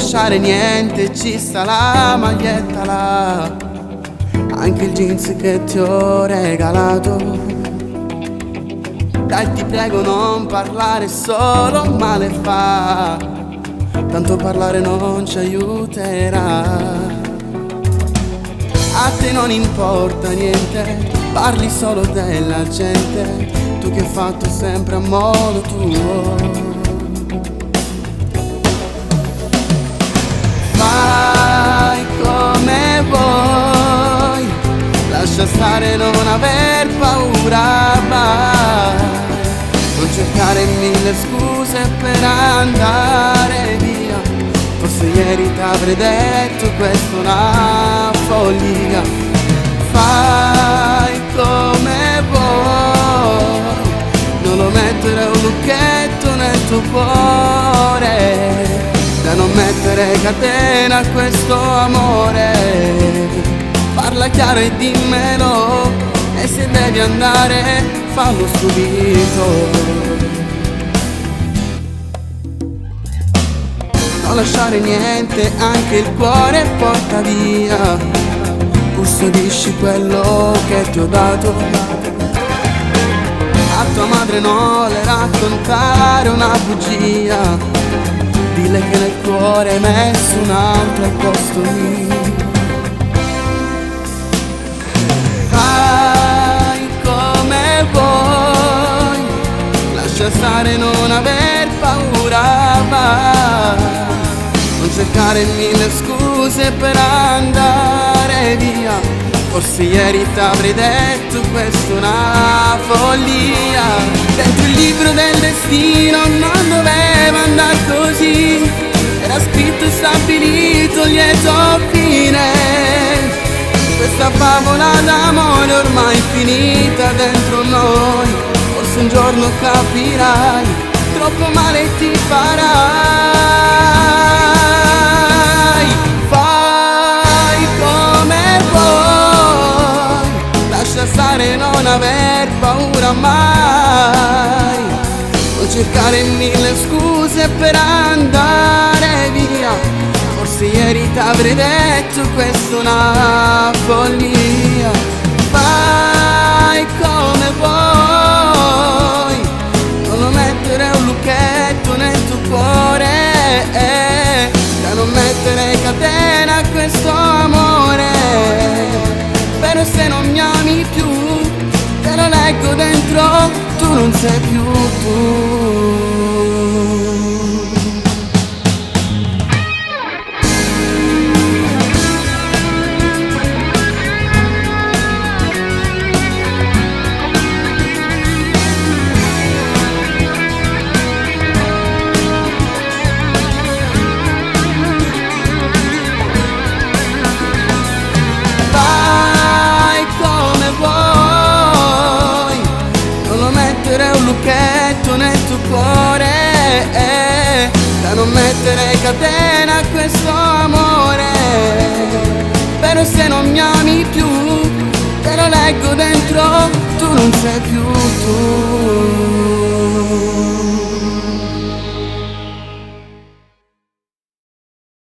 lasciare niente, ci sta la maglietta là, anche il jeans che ti ho regalato. Dai, ti prego non parlare, solo male fa, tanto parlare non ci aiuterà. A te non importa niente, parli solo della gente, tu che hai fatto sempre a modo tuo. Fai come vuoi, lascia stare, non aver paura mai, non cercare mille scuse per andare via. Forse ieri t'avrei detto questa è una follia. Fai come vuoi, non lo mettere un lucchetto nel tuo cuore, da non mettere catena a questo amore. Parla chiaro e dimmelo, e se devi andare fallo subito. Non lasciare niente, anche il cuore porta via, custodisci quello che ti ho dato. A tua madre non le raccontare una bugia, dille che nel cuore hai messo un altro al posto mio. Fai come vuoi, lascia stare, non aver paura mai, non cercare mille scuse per andare via. Forse ieri t'avrei detto questa è una follia. Dentro il libro del destino non doveva andare così, era scritto e stabilito lieto fine. Questa favola d'amore ormai finita dentro noi, forse un giorno capirai, troppo male ti farai. Fai come vuoi, lascia stare, non aver paura mai, non cercare mille scuse per andare via. Forse ieri t'avrei detto questa è una follia. Fai come vuoi, non lo mettere un lucchetto nel tuo cuore, da non mettere catena a questo amore. Però se non mi ami più, te lo leggo dentro, tu non sei più tu. Un lucchetto nel tuo cuore, da non mettere catena a questo amore. Però se non mi ami più, te lo leggo dentro, tu non sei più tu.